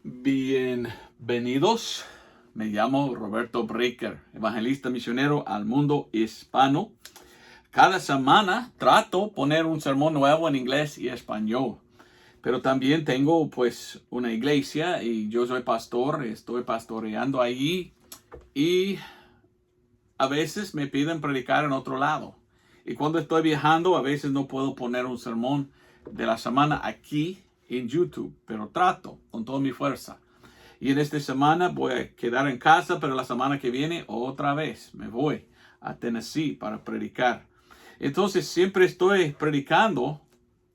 Bienvenidos. Me llamo Roberto Breaker, evangelista misionero al mundo hispano. Cada semana trato poner un sermón nuevo en inglés y español. Pero también tengo una iglesia y yo soy pastor, estoy pastoreando allí y a veces me piden predicar en otro lado. Y cuando estoy viajando a veces no puedo poner un sermón de la semana aquí en YouTube, pero trato con toda mi fuerza. Y en esta semana voy a quedar en casa, pero la semana que viene otra vez me voy a Tennessee para predicar. Entonces siempre estoy predicando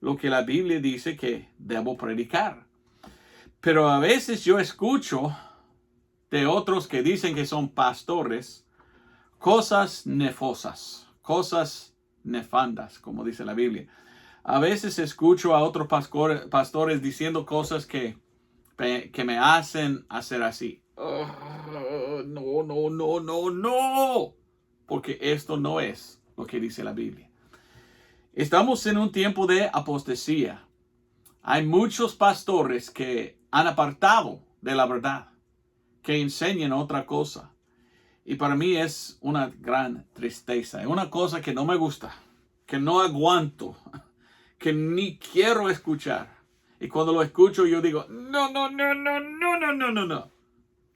lo que la Biblia dice que debo predicar. Pero a veces yo escucho de otros que dicen que son pastores cosas nefosas, cosas nefandas, como dice la Biblia. A veces escucho a otros pastores diciendo cosas que me hacen hacer así. No. Porque esto no es lo que dice la Biblia. Estamos en un tiempo de apostasía. Hay muchos pastores que han apartado de la verdad, que enseñan otra cosa. Y para mí es una gran tristeza. Es una cosa que no me gusta, que no aguanto, que ni quiero escuchar. Y cuando lo escucho yo digo, no.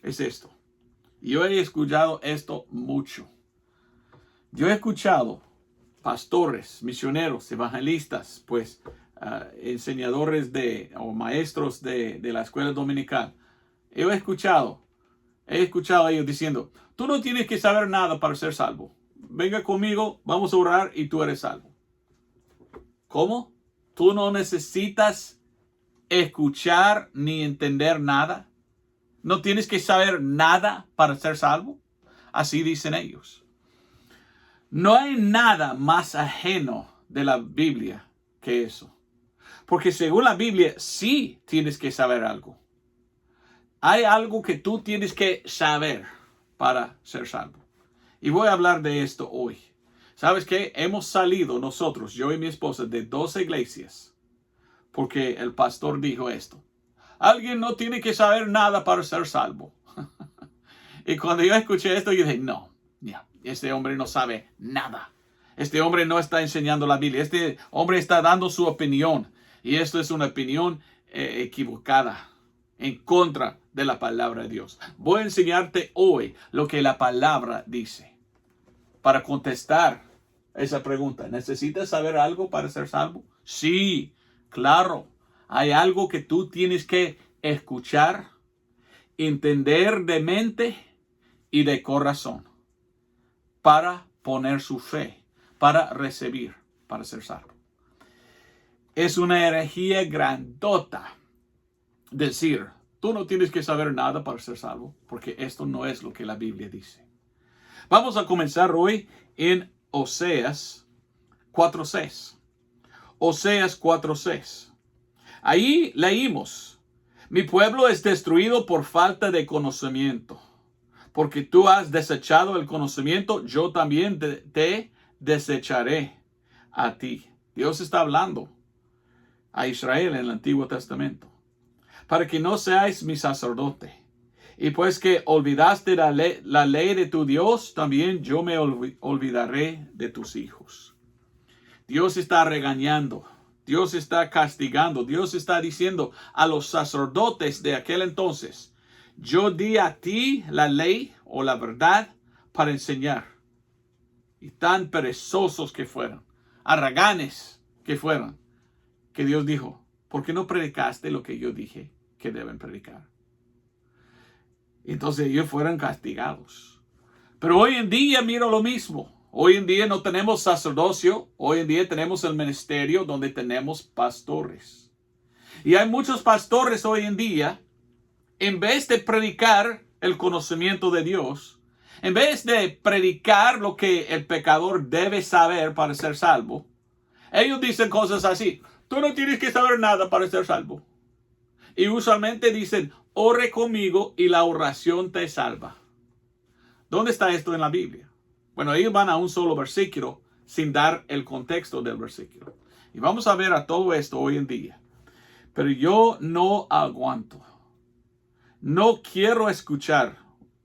Es esto. Yo he escuchado esto mucho. Yo he escuchado pastores, misioneros, evangelistas, enseñadores o maestros de la escuela dominical. He escuchado a ellos diciendo, tú no tienes que saber nada para ser salvo. Venga conmigo, vamos a orar y tú eres salvo. ¿Cómo? ¿Tú no necesitas escuchar ni entender nada? ¿No tienes que saber nada para ser salvo? Así dicen ellos. No hay nada más ajeno de la Biblia que eso. Porque según la Biblia, sí tienes que saber algo. Hay algo que tú tienes que saber para ser salvo. Y voy a hablar de esto hoy. ¿Sabes qué? Hemos salido nosotros, yo y mi esposa, de 2 iglesias. Porque el pastor dijo esto. Alguien no tiene que saber nada para ser salvo. Y cuando yo escuché esto, yo dije, no, este hombre no sabe nada. Este hombre no está enseñando la Biblia. Este hombre está dando su opinión. Y esto es una opinión equivocada, en contra de la palabra de Dios. Voy a enseñarte hoy lo que la palabra dice. Para contestar esa pregunta, ¿necesitas saber algo para ser salvo? Sí, claro. Hay algo que tú tienes que escuchar, entender de mente y de corazón para poner su fe, para recibir, para ser salvo. Es una herejía grandota decir, tú no tienes que saber nada para ser salvo, porque esto no es lo que la Biblia dice. Vamos a comenzar hoy en Oseas 4:6. Oseas 4:6. Ahí leímos, mi pueblo es destruido por falta de conocimiento. Porque tú has desechado el conocimiento, yo también te desecharé a ti. Dios está hablando a Israel en el Antiguo Testamento. Para que no seáis mi sacerdote. Y pues que olvidaste la ley de tu Dios, también yo me olvidaré de tus hijos. Dios está regañando. Dios está castigando. Dios está diciendo a los sacerdotes de aquel entonces, yo di a ti la ley o la verdad para enseñar. Y tan perezosos que fueron, haraganes que fueron, que Dios dijo, ¿por qué no predicaste lo que yo dije que deben predicar? Entonces ellos fueron castigados. Pero hoy en día miro lo mismo. Hoy en día no tenemos sacerdocio. Hoy en día tenemos el ministerio donde tenemos pastores. Y hay muchos pastores hoy en día, en vez de predicar el conocimiento de Dios, en vez de predicar lo que el pecador debe saber para ser salvo, ellos dicen cosas así. Tú no tienes que saber nada para ser salvo. Y usualmente dicen, ore conmigo y la oración te salva. ¿Dónde está esto en la Biblia? Bueno, ellos van a un solo versículo sin dar el contexto del versículo. Y vamos a ver a todo esto hoy en día. Pero yo no aguanto No quiero escuchar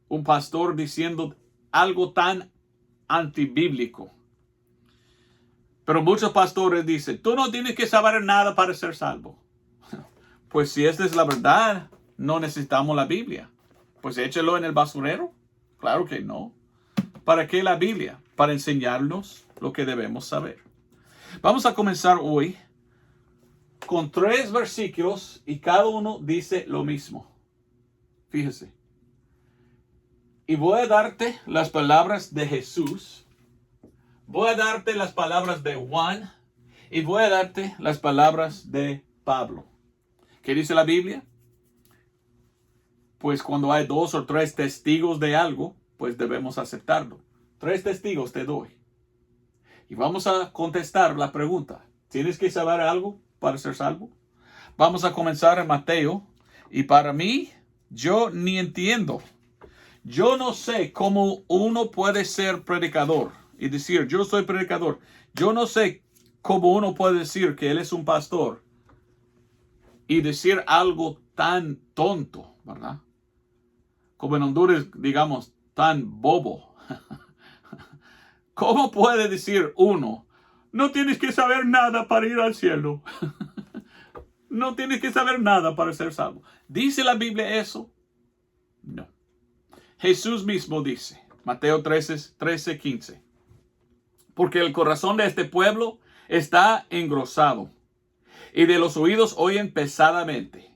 un pastor diciendo algo tan antibíblico. Pero muchos pastores dicen, tú no tienes que saber nada para ser salvo. Pues si esta es la verdad, no necesitamos la Biblia. Pues échelo en el basurero. Claro que no. ¿Para qué la Biblia? Para enseñarnos lo que debemos saber. Vamos a comenzar hoy con 3 versículos y cada uno dice lo mismo. Fíjese. Y voy a darte las palabras de Jesús. Voy a darte las palabras de Juan. Y voy a darte las palabras de Pablo. ¿Qué dice la Biblia? Pues cuando hay 2 o 3 testigos de algo, pues debemos aceptarlo. 3 testigos te doy. Y vamos a contestar la pregunta. ¿Tienes que saber algo para ser salvo? Vamos a comenzar en Mateo. Y para mí, yo ni entiendo. Yo no sé cómo uno puede ser predicador y decir, yo soy predicador. Yo no sé cómo uno puede decir que él es un pastor y decir algo tan tonto, ¿verdad? Como en Honduras, digamos, tan bobo. ¿Cómo puede decir uno, no tienes que saber nada para ir al cielo? No tienes que saber nada para ser salvo. ¿Dice la Biblia eso? No. Jesús mismo dice, Mateo 13:15, porque el corazón de este pueblo está engrosado, y de los oídos oyen pesadamente,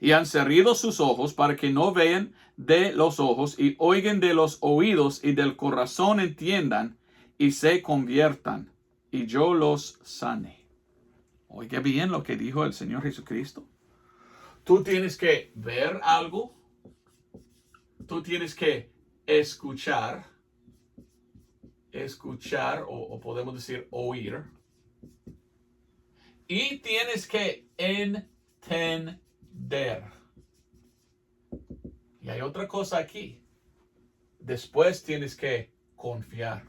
y han cerrado sus ojos para que no vean de los ojos, y oigan de los oídos, y del corazón entiendan, y se conviertan, y yo los sane. Oiga bien lo que dijo el Señor Jesucristo. Tú tienes que ver algo. Tú tienes que escuchar o podemos decir oír. Y tienes que entender. Y hay otra cosa aquí. Después tienes que confiar.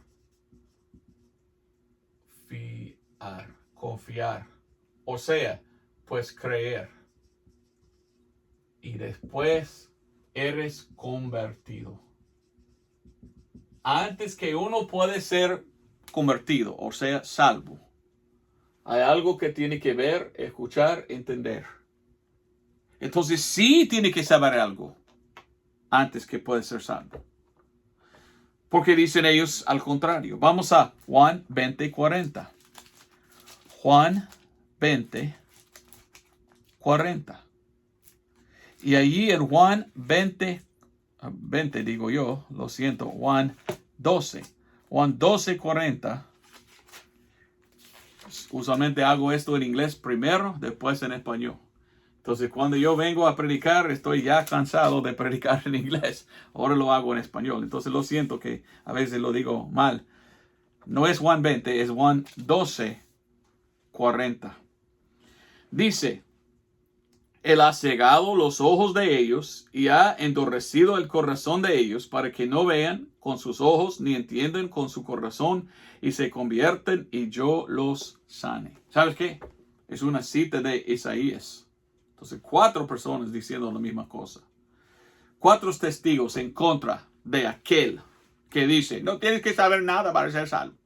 Confiar. O sea, pues creer. Y después eres convertido. Antes que uno puede ser convertido, o sea, salvo, hay algo que tiene que ver, escuchar, entender. Entonces sí tiene que saber algo antes que puede ser salvo. Porque dicen ellos al contrario. Vamos a Juan 20:40. Juan 20:40. Y allí en Juan 20 digo yo, lo siento, Juan 12:40. Usualmente hago esto en inglés primero, después en español. Entonces cuando yo vengo a predicar, estoy ya cansado de predicar en inglés. Ahora lo hago en español. Entonces lo siento que a veces lo digo mal. No es Juan 20, es Juan 12:40. Dice, Él ha cegado los ojos de ellos y ha endurecido el corazón de ellos para que no vean con sus ojos ni entiendan con su corazón y se convierten y yo los sane. ¿Sabes qué? Es una cita de Isaías. Entonces 4 personas diciendo la misma cosa. 4 testigos en contra de aquel que dice, no tienes que saber nada para ser salvo.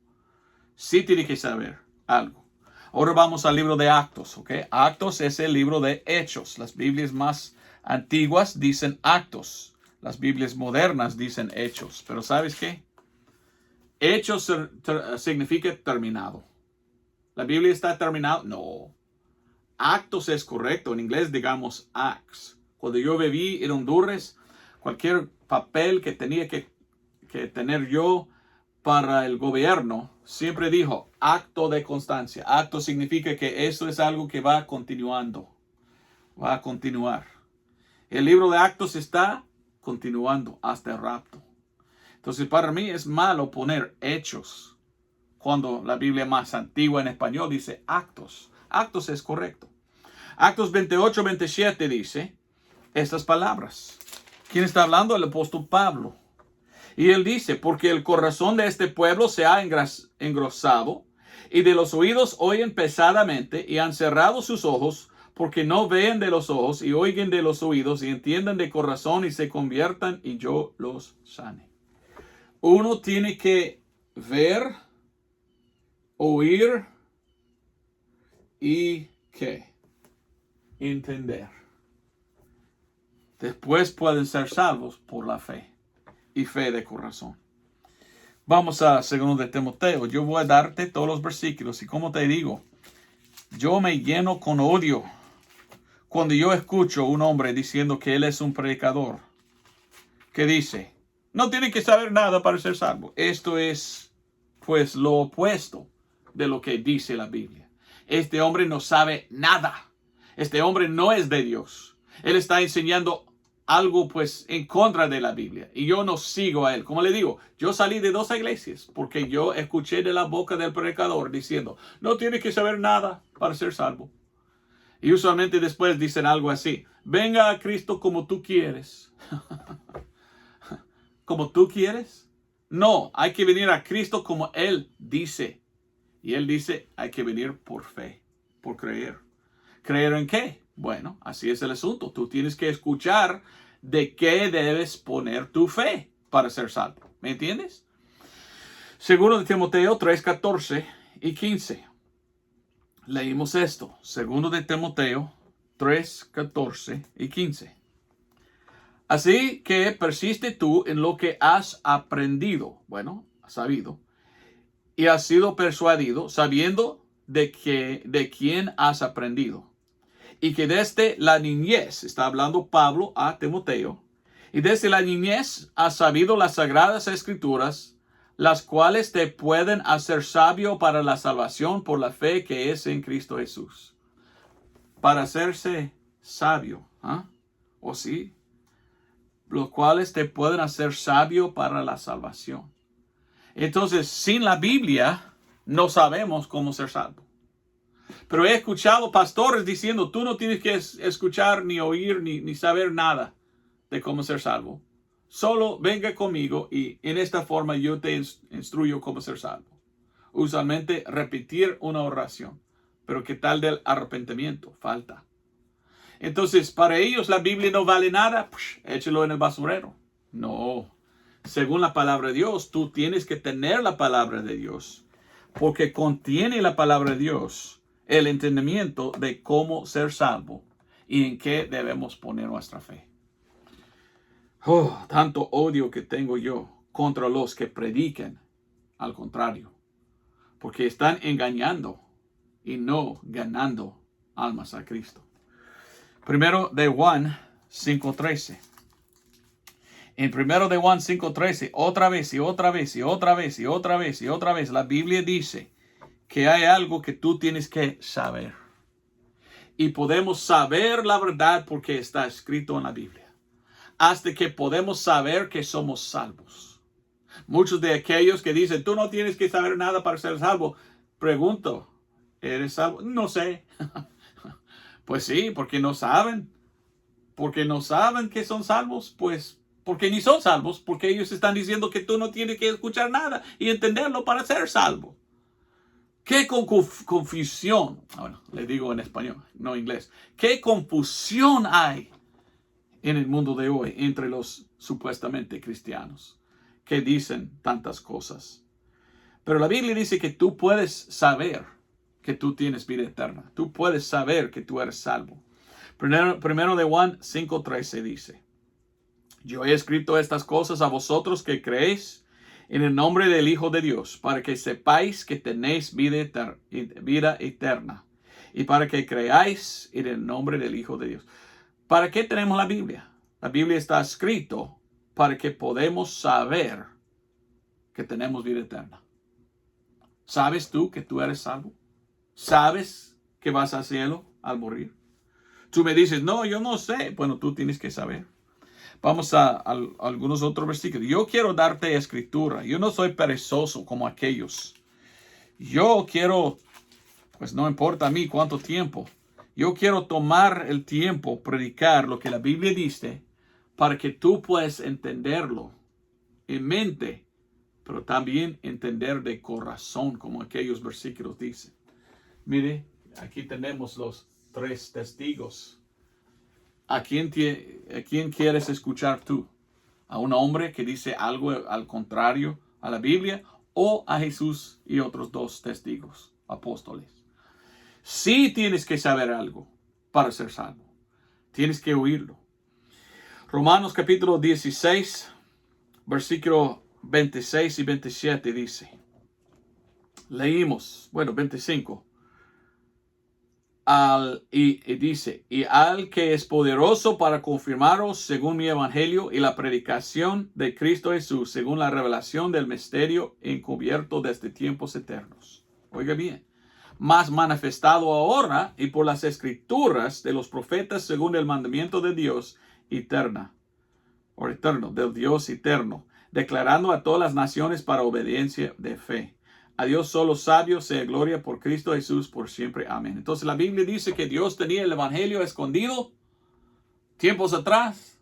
Sí tienes que saber algo. Ahora vamos al libro de Actos, ¿ok? Actos es el libro de Hechos. Las Biblias más antiguas dicen Actos. Las Biblias modernas dicen Hechos. Pero ¿sabes qué? Hechos significa terminado. ¿La Biblia está terminada? No. Actos es correcto. En inglés digamos Acts. Cuando yo viví en Honduras, cualquier papel que tenía que tener yo para el gobierno, siempre dijo acto de constancia. Acto significa que eso es algo que va continuando. Va a continuar. El libro de Actos está continuando hasta el rapto. Entonces para mí es malo poner hechos cuando la Biblia más antigua en español dice Actos. Actos es correcto. Actos 28-27 dice estas palabras. ¿Quién está hablando? El apóstol Pablo. Y él dice, porque el corazón de este pueblo se ha engrosado y de los oídos oyen pesadamente y han cerrado sus ojos porque no ven de los ojos y oigan de los oídos y entiendan de corazón y se conviertan y yo los sane. Uno tiene que ver, oír y ¿qué? Entender. Después pueden ser salvos por la fe y fe de corazón. Vamos a 2 de Timoteo. Yo voy a darte todos los versículos y como te digo, yo me lleno con odio cuando yo escucho a un hombre diciendo que él es un predicador que dice, no tiene que saber nada para ser salvo. Esto es pues lo opuesto de lo que dice la Biblia. Este hombre no sabe nada. Este hombre no es de Dios. Él está enseñando algo pues en contra de la Biblia. Y yo no sigo a él. Como le digo, yo salí de 2 iglesias porque yo escuché de la boca del predicador diciendo, no tienes que saber nada para ser salvo. Y usualmente después dicen algo así, venga a Cristo como tú quieres. ¿Como tú quieres? No, hay que venir a Cristo como Él dice. Y Él dice, hay que venir por fe, por creer. ¿Creer en qué? Bueno, así es el asunto. Tú tienes que escuchar de qué debes poner tu fe para ser salvo. ¿Me entiendes? 2 de Timoteo 3, 14 y 15. Leímos esto. 2 de Timoteo 3, 14 y 15. Así que persiste tú en lo que has aprendido. Bueno, sabido. Y has sido persuadido, sabiendo de quién has aprendido. Y que desde la niñez, está hablando Pablo a Timoteo, y desde la niñez has sabido las sagradas escrituras, las cuales te pueden hacer sabio para la salvación por la fe que es en Cristo Jesús. Para hacerse sabio, ¿o sí? Los cuales te pueden hacer sabio para la salvación. Entonces, sin la Biblia, no sabemos cómo ser salvo. Pero he escuchado pastores diciendo, tú no tienes que escuchar, ni oír, ni saber nada de cómo ser salvo. Solo venga conmigo y en esta forma yo te instruyo cómo ser salvo. Usualmente repetir una oración. Pero ¿qué tal del arrepentimiento? Falta. Entonces, para ellos la Biblia no vale nada. Échalo en el basurero. No. Según la palabra de Dios, tú tienes que tener la palabra de Dios. Porque contiene la palabra de Dios el entendimiento de cómo ser salvo y en qué debemos poner nuestra fe. Tanto odio que tengo yo contra los que predican al contrario. Porque están engañando y no ganando almas a Cristo. Primero de Juan 5:13. En primero de Juan 5:13, otra vez y otra vez y otra vez y otra vez y otra vez, la Biblia dice que hay algo que tú tienes que saber. Y podemos saber la verdad porque está escrito en la Biblia. Hasta que podemos saber que somos salvos. Muchos de aquellos que dicen, tú no tienes que saber nada para ser salvo. Pregunto, ¿eres salvo? No sé. Pues sí, porque no saben. Porque no saben que son salvos, pues porque ni son salvos, porque ellos están diciendo que tú no tienes que escuchar nada y entenderlo para ser salvo. ¿Qué confusión? Bueno, le digo en español, no inglés. ¿Qué confusión hay en el mundo de hoy entre los supuestamente cristianos que dicen tantas cosas? Pero la Biblia dice que tú puedes saber que tú tienes vida eterna. Tú puedes saber que tú eres salvo. Primero de Juan 5:13 dice, yo he escrito estas cosas a vosotros que creéis en el nombre del Hijo de Dios, para que sepáis que tenéis vida eterna, y para que creáis en el nombre del Hijo de Dios. ¿Para qué tenemos la Biblia? La Biblia está escrito para que podamos saber que tenemos vida eterna. ¿Sabes tú que tú eres salvo? ¿Sabes que vas al cielo al morir? Tú me dices, no, yo no sé. Bueno, tú tienes que saber. Vamos a algunos otros versículos. Yo quiero darte escritura. Yo no soy perezoso como aquellos. Yo quiero, pues no importa a mí cuánto tiempo. Yo quiero tomar el tiempo, predicar lo que la Biblia dice, para que tú puedas entenderlo en mente, pero también entender de corazón, como aquellos versículos dicen. Mire, aquí tenemos los 3 testigos. ¿A quién quieres escuchar tú? ¿A un hombre que dice algo al contrario a la Biblia o a Jesús y otros 2 testigos, apóstoles? Sí tienes que saber algo para ser salvo. Tienes que oírlo. Romanos capítulo 16, versículo 26 y 27 dice. Leímos, 25. Y dice, y al que es poderoso para confirmaros según mi evangelio y la predicación de Cristo Jesús, según la revelación del misterio encubierto desde tiempos eternos. Oiga bien, más manifestado ahora y por las escrituras de los profetas según el mandamiento de Dios eterno, del Dios eterno, declarando a todas las naciones para obediencia de fe. A Dios solo sabio sea gloria por Cristo Jesús por siempre. Amén. Entonces la Biblia dice que Dios tenía el evangelio escondido tiempos atrás.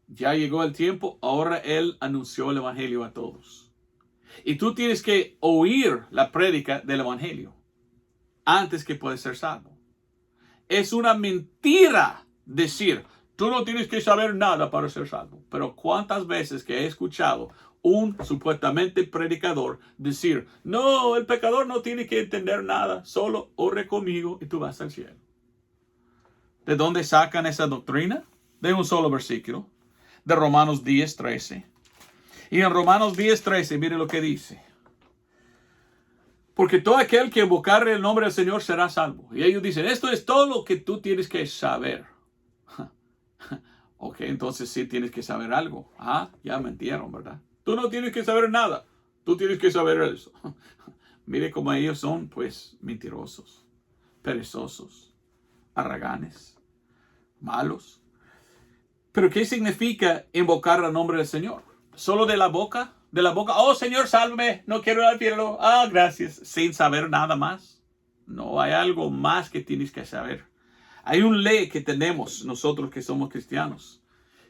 Ya llegó el tiempo. Ahora Él anunció el evangelio a todos. Y tú tienes que oír la prédica del evangelio antes que puedas ser salvo. Es una mentira decir, tú no tienes que saber nada para ser salvo. Pero cuántas veces que he escuchado un supuestamente predicador decir, no, el pecador no tiene que entender nada, solo ore conmigo y tú vas al cielo. ¿De dónde sacan esa doctrina? De un solo versículo, de Romanos 10:13. Y en Romanos 10:13, mire lo que dice. Porque todo aquel que invocare el nombre del Señor será salvo. Y ellos dicen, esto es todo lo que tú tienes que saber. Ok, entonces sí tienes que saber algo. Ya mentieron, ¿verdad? Tú no tienes que saber nada. Tú tienes que saber eso. Mire cómo ellos son, pues, mentirosos, perezosos, arrogantes, malos. Pero ¿qué significa invocar el nombre del Señor? ¿Solo de la boca? De la boca, oh Señor, sálvame, no quiero ir al cielo. Gracias. Sin saber nada más. No, hay algo más que tienes que saber. Hay una ley que tenemos nosotros que somos cristianos,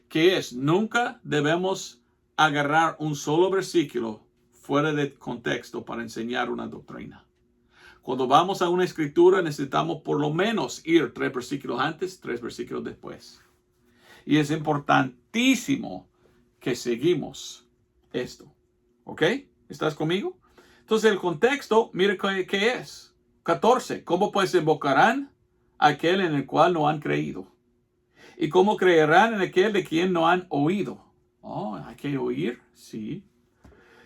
que es nunca debemos agarrar un solo versículo fuera de contexto para enseñar una doctrina. Cuando vamos a una escritura necesitamos por lo menos ir 3 versículos antes, 3 versículos después. Y es importantísimo que seguimos esto. ¿Ok? ¿Estás conmigo? Entonces el contexto, mire qué es. 14. ¿Cómo pues invocarán a aquel en el cual no han creído? ¿Y cómo creerán en aquel de quien no han oído? ¿Hay que oír? Sí.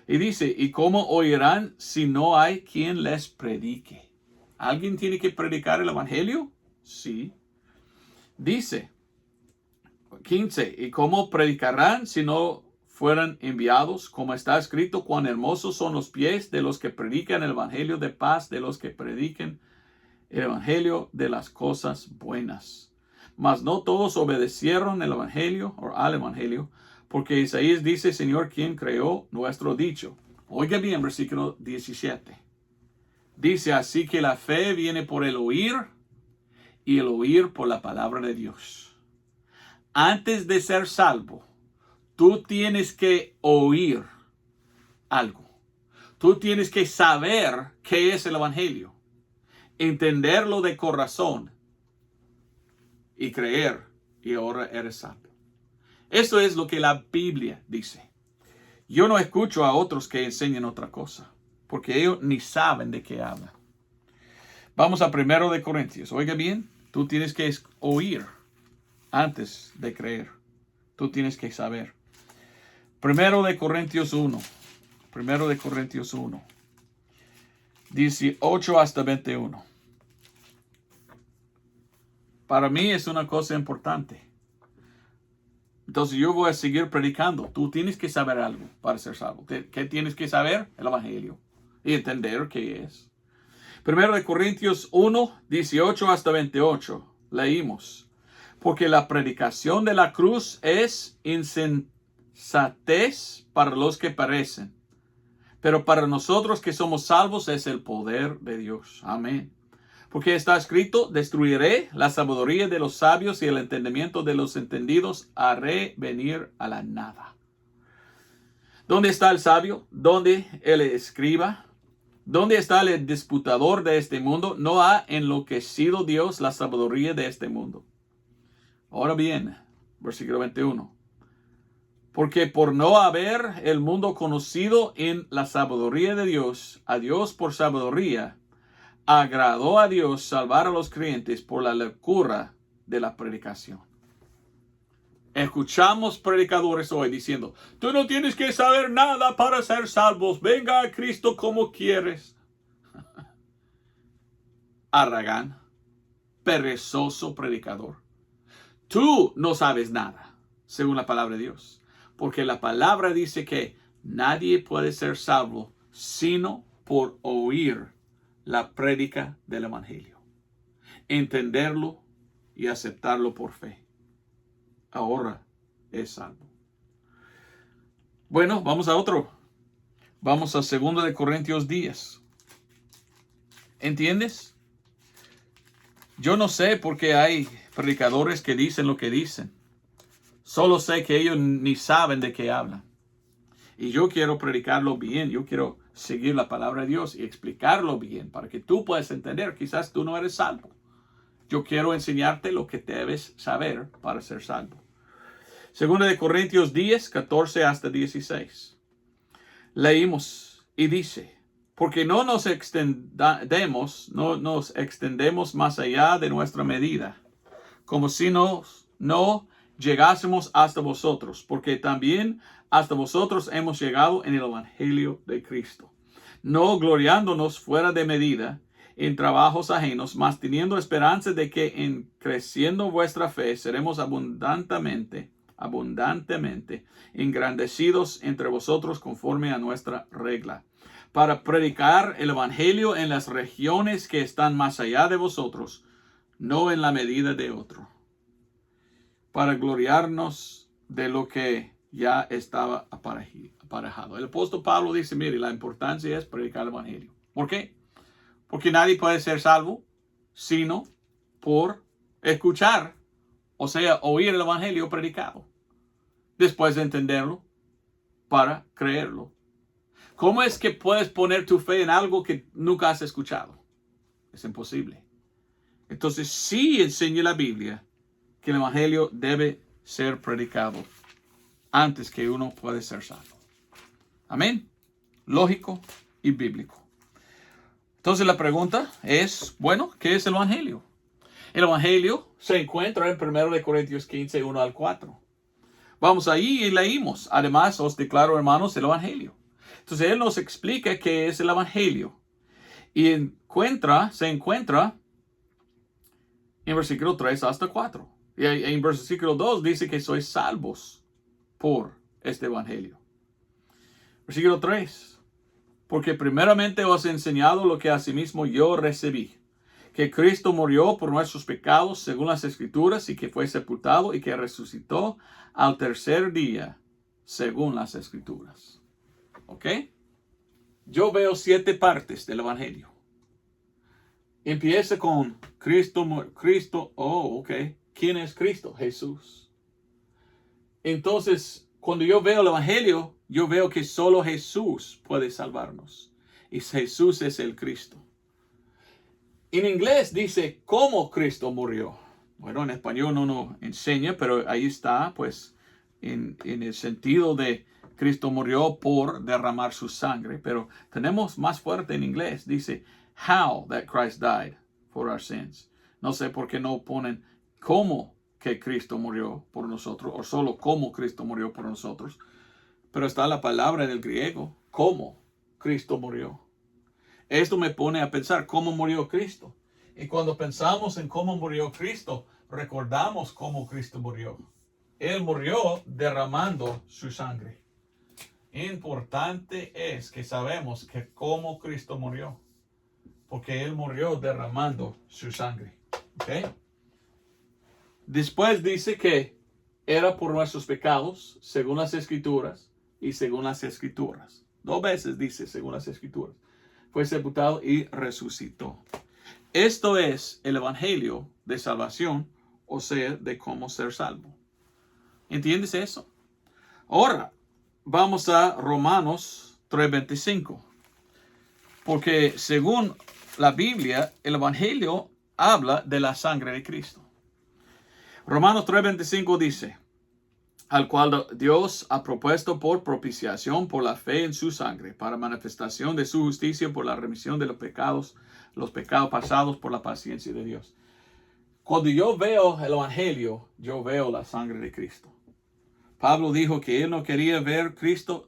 Y dice, ¿y cómo oirán si no hay quien les predique? ¿Alguien tiene que predicar el evangelio? Sí. Dice, 15, ¿y cómo predicarán si no fueran enviados? Como está escrito, cuán hermosos son los pies de los que predican el evangelio de paz, de los que predican el evangelio de las cosas buenas. Mas no todos obedecieron el evangelio o al evangelio, porque Isaías dice, Señor, ¿quién creó nuestro dicho? Oiga bien, versículo 17. Dice, así que la fe viene por el oír y el oír por la palabra de Dios. Antes de ser salvo, tú tienes que oír algo. Tú tienes que saber qué es el evangelio, entenderlo de corazón y creer, y ahora eres salvo. Eso es lo que la Biblia dice. Yo no escucho a otros que enseñen otra cosa, porque ellos ni saben de qué hablan. Vamos a 1 de Corintios. Oiga bien, tú tienes que oír antes de creer. Tú tienes que saber. 1 de Corintios 1. 1 de Corintios 1. 18 hasta 21. Para mí es una cosa importante. Entonces yo voy a seguir predicando. Tú tienes que saber algo para ser salvo. ¿Qué tienes que saber? El evangelio. Y entender qué es. 1 de Corintios 1, 18 hasta 28. Leímos. Porque la predicación de la cruz es insensatez para los que perecen. Pero para nosotros que somos salvos es el poder de Dios. Amén. Porque está escrito, destruiré la sabiduría de los sabios y el entendimiento de los entendidos haré venir a la nada. ¿Dónde está el sabio? ¿Dónde el escriba? ¿Dónde está el disputador de este mundo? No ha enloquecido Dios la sabiduría de este mundo. Ahora bien, versículo 21. Porque por no haber el mundo conocido en la sabiduría de Dios, a Dios por sabiduría, agradó a Dios salvar a los creyentes por la locura de la predicación. Escuchamos predicadores hoy diciendo, tú no tienes que saber nada para ser salvos, venga a Cristo como quieres. Arrogán, perezoso predicador. Tú no sabes nada, según la palabra de Dios. Porque la palabra dice que nadie puede ser salvo sino por oír la prédica del evangelio, entenderlo y aceptarlo por fe. Ahora es salvo. Bueno, vamos a otro. Vamos a 2 de Corintios 10. ¿Entiendes? Yo no sé por qué hay predicadores que dicen lo que dicen. Solo sé que ellos ni saben de qué hablan. Y yo quiero predicarlo bien. Yo quiero seguir la palabra de Dios y explicarlo bien para que tú puedas entender. Quizás tú no eres salvo. Yo quiero enseñarte lo que debes saber para ser salvo. 2 de Corintios 10, 14 hasta 16. Leímos y dice, porque no nos extendemos más allá de nuestra medida, como si no llegásemos hasta vosotros, porque también hasta vosotros hemos llegado en el evangelio de Cristo, no gloriándonos fuera de medida en trabajos ajenos, mas teniendo esperanza de que en creciendo vuestra fe seremos abundantemente engrandecidos entre vosotros conforme a nuestra regla, para predicar el evangelio en las regiones que están más allá de vosotros, no en la medida de otro, para gloriarnos de lo que ya estaba aparejado. El apóstol Pablo dice, mire, la importancia es predicar el evangelio. ¿Por qué? Porque nadie puede ser salvo sino por escuchar, o sea, oír el evangelio predicado. Después de entenderlo, para creerlo. ¿Cómo es que puedes poner tu fe en algo que nunca has escuchado? Es imposible. Entonces sí enseña la Biblia que el evangelio debe ser predicado antes que uno puede ser salvo. Amén. Lógico y bíblico. Entonces la pregunta es, bueno, ¿qué es el evangelio? El evangelio se encuentra en 1 Corintios 15, 1 al 4. Vamos ahí y leímos. Además, os declaro, hermanos, el evangelio. Entonces, él nos explica qué es el evangelio. Y se encuentra en versículo 3 hasta 4. Y en versículo 2 dice que sois salvos por este evangelio. Versículo 3. Porque primeramente os he enseñado lo que asimismo yo recibí, que Cristo murió por nuestros pecados según las Escrituras, y que fue sepultado y que resucitó al tercer día según las Escrituras. ¿Ok? Yo veo 7 partes del evangelio. Empieza con Cristo. Ok. ¿Quién es Cristo? Jesús. Entonces, cuando yo veo el evangelio, yo veo que solo Jesús puede salvarnos. Y Jesús es el Cristo. En inglés dice cómo Cristo murió. Bueno, en español no nos enseña, pero ahí está, pues, en el sentido de Cristo murió por derramar su sangre. Pero tenemos más fuerte en inglés. Dice, how that Christ died for our sins. No sé por qué no ponen cómo que Cristo murió por nosotros, o solo cómo Cristo murió por nosotros. Pero está la palabra en el griego, cómo Cristo murió. Esto me pone a pensar cómo murió Cristo. Y cuando pensamos en cómo murió Cristo, recordamos cómo Cristo murió. Él murió derramando su sangre. Importante es que sabemos que cómo Cristo murió. Porque Él murió derramando su sangre. ¿Ok? Después dice que era por nuestros pecados, según las Escrituras y según las Escrituras. 2 veces dice según las Escrituras. Fue sepultado y resucitó. Esto es el evangelio de salvación, o sea, de cómo ser salvo. ¿Entiendes eso? Ahora, vamos a Romanos 3:25. Porque según la Biblia, el Evangelio habla de la sangre de Cristo. Romanos 3:25 dice, al cual Dios ha propuesto por propiciación por la fe en su sangre, para manifestación de su justicia por la remisión de los pecados pasados por la paciencia de Dios. Cuando yo veo el Evangelio, yo veo la sangre de Cristo. Pablo dijo que él no quería ver Cristo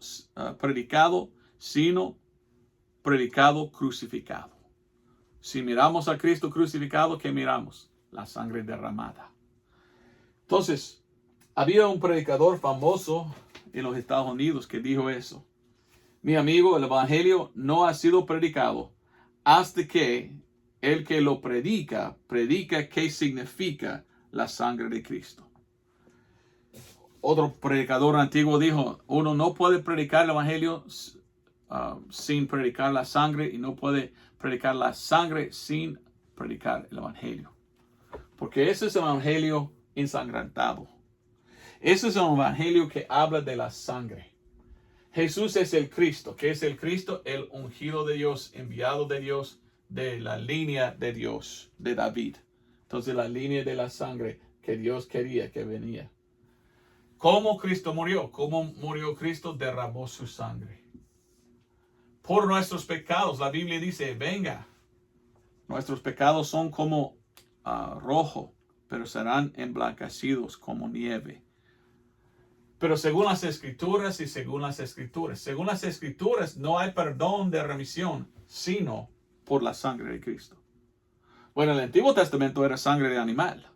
predicado, sino predicado crucificado. Si miramos a Cristo crucificado, ¿qué miramos? La sangre derramada. Entonces, había un predicador famoso en los Estados Unidos que dijo eso. Mi amigo, el Evangelio no ha sido predicado hasta que el que lo predica qué significa la sangre de Cristo. Otro predicador antiguo dijo, uno no puede predicar el Evangelio sin predicar la sangre, y no puede predicar la sangre sin predicar el Evangelio. Porque ese es el Evangelio ensangrentado. Ese es el Evangelio que habla de la sangre. Jesús es el Cristo. ¿Qué es el Cristo? El ungido de Dios, enviado de Dios, de la línea de Dios, de David. Entonces la línea de la sangre que Dios quería que venía. ¿Cómo Cristo murió? ¿Cómo murió Cristo? Derramó su sangre. Por nuestros pecados, la Biblia dice, venga, nuestros pecados son como rojo, pero serán emblanquecidos como nieve. Pero según las Escrituras no hay perdón de remisión, sino por la sangre de Cristo. Bueno, el Antiguo Testamento era sangre de animal,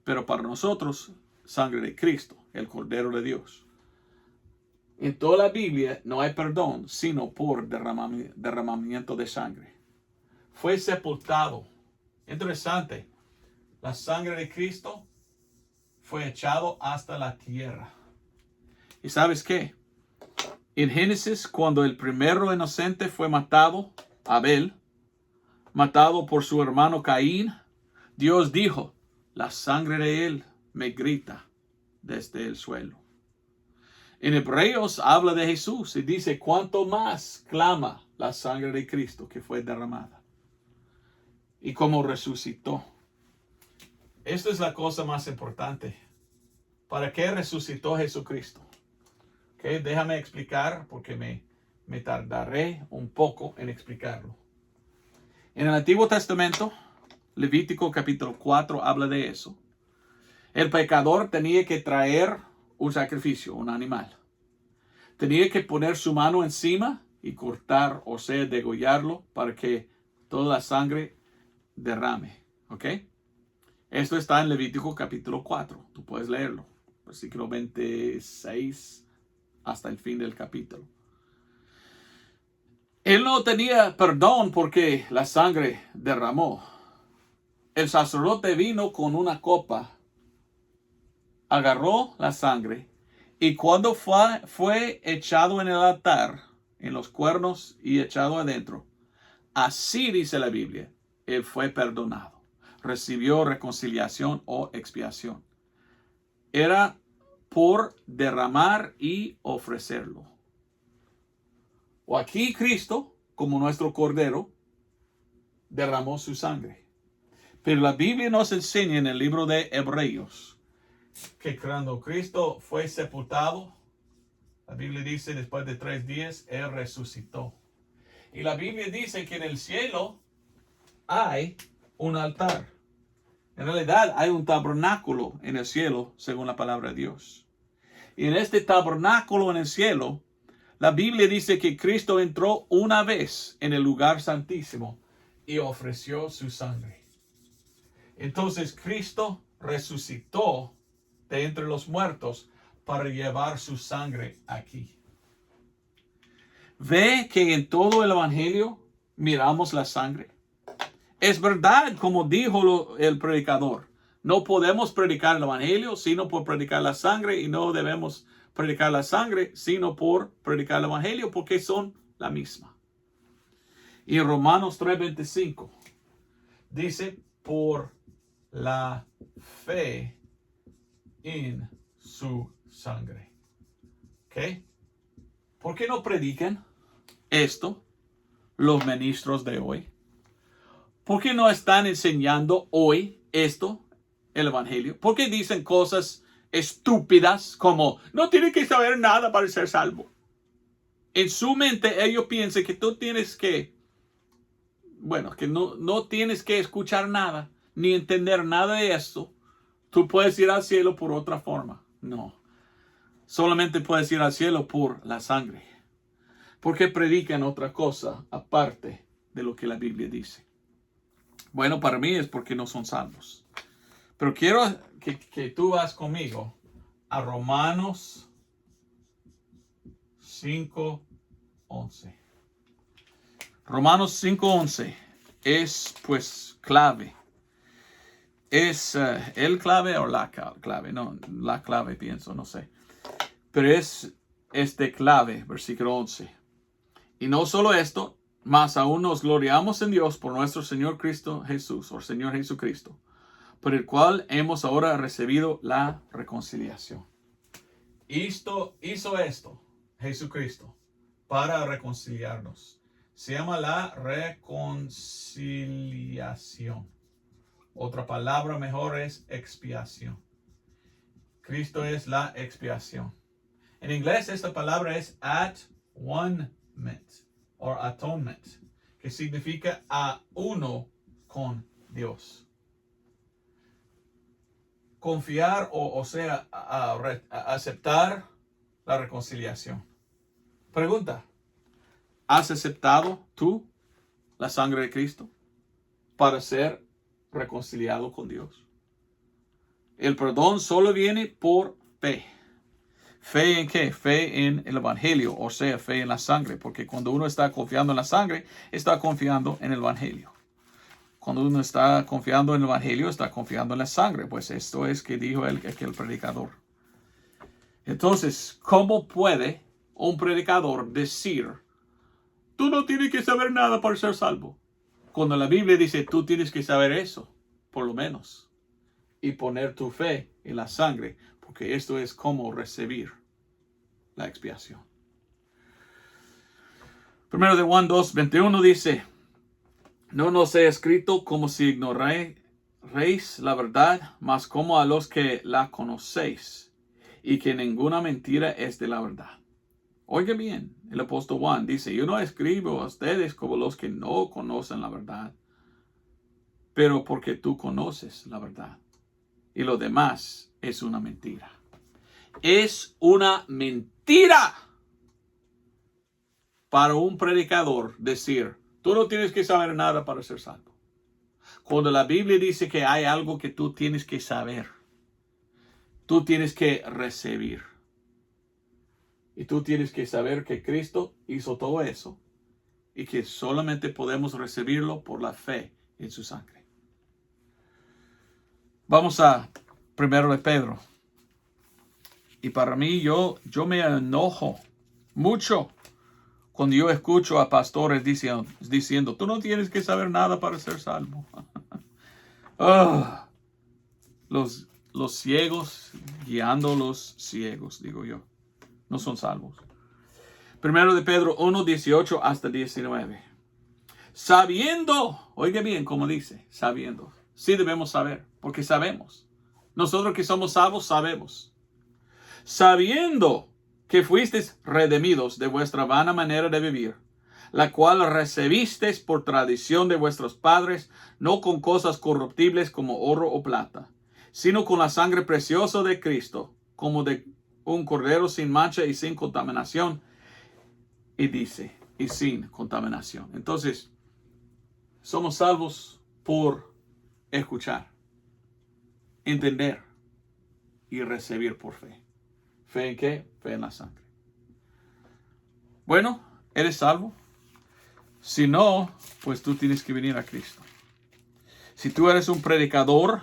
pero para nosotros, sangre de Cristo, el Cordero de Dios. En toda la Biblia no hay perdón, sino por derramamiento de sangre. Fue sepultado. Interesante. La sangre de Cristo fue echado hasta la tierra. ¿Y sabes qué? En Génesis, cuando el primero inocente fue matado, Abel, matado por su hermano Caín, Dios dijo, la sangre de él me grita desde el suelo. En Hebreos habla de Jesús y dice, cuánto más clama la sangre de Cristo que fue derramada. Y cómo resucitó. Esta es la cosa más importante. ¿Para qué resucitó Jesucristo? Okay, déjame explicar porque me tardaré un poco en explicarlo. En el Antiguo Testamento, Levítico capítulo 4 habla de eso. El pecador tenía que traer un sacrificio, un animal. Tenía que poner su mano encima y cortar, o sea, degollarlo para que toda la sangre derrame. ¿Ok? Esto está en Levítico capítulo 4. Tú puedes leerlo. Versículo 26 hasta el fin del capítulo. Él no tenía perdón porque la sangre derramó. El sacerdote vino con una copa, agarró la sangre y cuando fue echado en el altar, en los cuernos y echado adentro, así dice la Biblia, él fue perdonado. Recibió reconciliación o expiación. Era por derramar y ofrecerlo. O aquí Cristo, como nuestro Cordero, derramó su sangre. Pero la Biblia nos enseña en el libro de Hebreos que cuando Cristo fue sepultado, la Biblia dice después de 3 días, Él resucitó. Y la Biblia dice que en el cielo hay un altar. En realidad hay un tabernáculo en el cielo, según la palabra de Dios. Y en este tabernáculo en el cielo, la Biblia dice que Cristo entró una vez en el lugar santísimo y ofreció su sangre. Entonces Cristo resucitó de entre los muertos para llevar su sangre aquí. ¿Ve que en todo el Evangelio miramos la sangre? Es verdad, como dijo el predicador, no podemos predicar el Evangelio sino por predicar la sangre, y no debemos predicar la sangre sino por predicar el Evangelio, porque son la misma. Y en Romanos 3:25 dice, por la fe en su sangre. ¿Ok? ¿Por qué no predican esto? los ministros de hoy? ¿Por qué no están enseñando hoy esto, el Evangelio? ¿Por qué dicen cosas estúpidas como no tienes que saber nada para ser salvo? En su mente ellos piensan que tú tienes que, que no tienes que escuchar nada, ni entender nada de esto. Tú puedes ir al cielo por otra forma. No. Solamente puedes ir al cielo por la sangre. Porque predican otra cosa aparte de lo que la Biblia dice. Bueno, para mí es porque no son salvos. Pero quiero que tú vas conmigo a Romanos 5:11. Romanos 5:11 es pues clave. Es el clave o la clave. No, la clave pienso, no sé. Pero es este clave, versículo 11. Y no solo esto, mas aún nos gloriamos en Dios por nuestro Señor Cristo Jesús, o Señor Jesucristo, por el cual hemos ahora recibido la reconciliación. Hizo esto, Jesucristo, para reconciliarnos. Se llama la reconciliación. Otra palabra mejor es expiación. Cristo es la expiación. En inglés esta palabra es atonement o atonement, que significa a uno con Dios. Confiar o sea, aceptar la reconciliación. Pregunta, ¿has aceptado tú la sangre de Cristo para ser reconciliado con Dios? El perdón solo viene por fe. ¿Fe en qué? Fe en el Evangelio, o sea, fe en la sangre. Porque cuando uno está confiando en la sangre, está confiando en el Evangelio. Cuando uno está confiando en el Evangelio, está confiando en la sangre. Pues esto es que dijo el predicador. Entonces, ¿cómo puede un predicador decir, tú no tienes que saber nada para ser salvo? Cuando la Biblia dice, tú tienes que saber eso, por lo menos. Y poner tu fe en la sangre, porque esto es como recibir la expiación. Primero de Juan 2:21 dice, no nos he escrito como si ignoraréis la verdad, mas como a los que la conocéis, y que ninguna mentira es de la verdad. Oiga bien, el apóstol Juan dice, yo no escribo a ustedes como los que no conocen la verdad, pero porque tú conoces la verdad. Y lo demás es una mentira. Es una mentira para un predicador decir, tú no tienes que saber nada para ser salvo. Cuando la Biblia dice que hay algo que tú tienes que saber, tú tienes que recibir. Y tú tienes que saber que Cristo hizo todo eso y que solamente podemos recibirlo por la fe en su sangre. Vamos a primero de Pedro. Y para mí, yo me enojo mucho cuando yo escucho a pastores diciendo, tú no tienes que saber nada para ser salvo. Los ciegos guiando los ciegos, digo yo, no son salvos. Primero de Pedro 1:18 hasta 19. Sabiendo, oiga bien como dice, sabiendo. Sí debemos saber, porque sabemos. Nosotros que somos salvos sabemos. Sabiendo que fuisteis redimidos de vuestra vana manera de vivir, la cual recibisteis por tradición de vuestros padres, no con cosas corruptibles como oro o plata, sino con la sangre preciosa de Cristo, como de un cordero sin mancha y sin contaminación. Y dice, y sin contaminación. Entonces, somos salvos por escuchar, entender y recibir por fe. ¿Fe en qué? Fe en la sangre. Bueno, ¿eres salvo? Si no, pues tú tienes que venir a Cristo. Si tú eres un predicador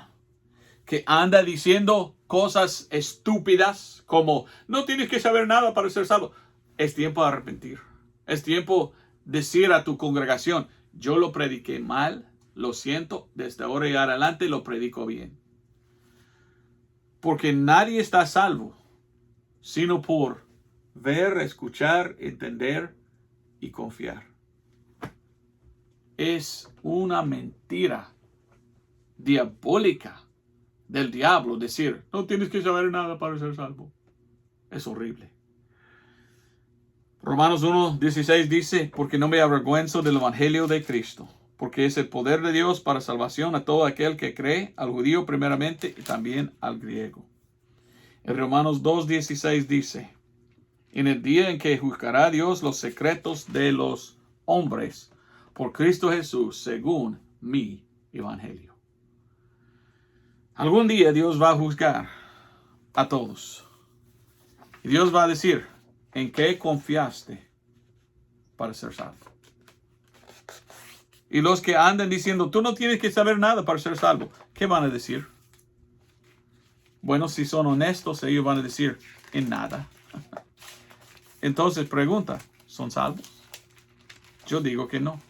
que anda diciendo cosas estúpidas como no tienes que saber nada para ser salvo, es tiempo de arrepentir. Es tiempo de decir a tu congregación, yo lo prediqué mal, lo siento, desde ahora y adelante lo predico bien. Porque nadie está salvo, sino por ver, escuchar, entender y confiar. es una mentira diabólica del diablo decir, no tienes que saber nada para ser salvo. Es horrible. Romanos 1:16 dice, porque no me avergüenzo del evangelio de Cristo, porque es el poder de Dios para salvación a todo aquel que cree, al judío primeramente y también al griego. En Romanos 2:16 dice, en el día en que juzgará Dios los secretos de los hombres, por Cristo Jesús, según mi evangelio. Algún día Dios va a juzgar a todos. Y Dios va a decir, ¿en qué confiaste para ser salvo? Y los que andan diciendo, tú no tienes que saber nada para ser salvo, ¿qué van a decir? Bueno, si son honestos, ellos van a decir, en nada. Entonces pregunta, ¿son salvos? Yo digo que no.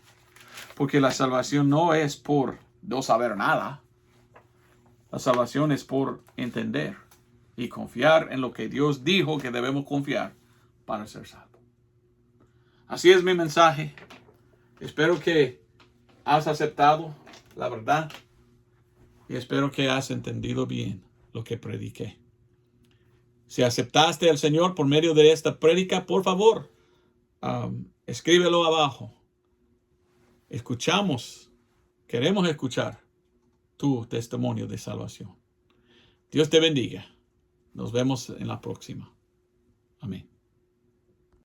Porque la salvación no es por no saber nada. La salvación es por entender y confiar en lo que Dios dijo que debemos confiar para ser salvos. Así es mi mensaje. Espero que has aceptado la verdad y espero que has entendido bien lo que prediqué. Si aceptaste al Señor por medio de esta prédica, por favor, escríbelo abajo. Queremos escuchar tu testimonio de salvación. Dios te bendiga. Nos vemos en la próxima. Amén.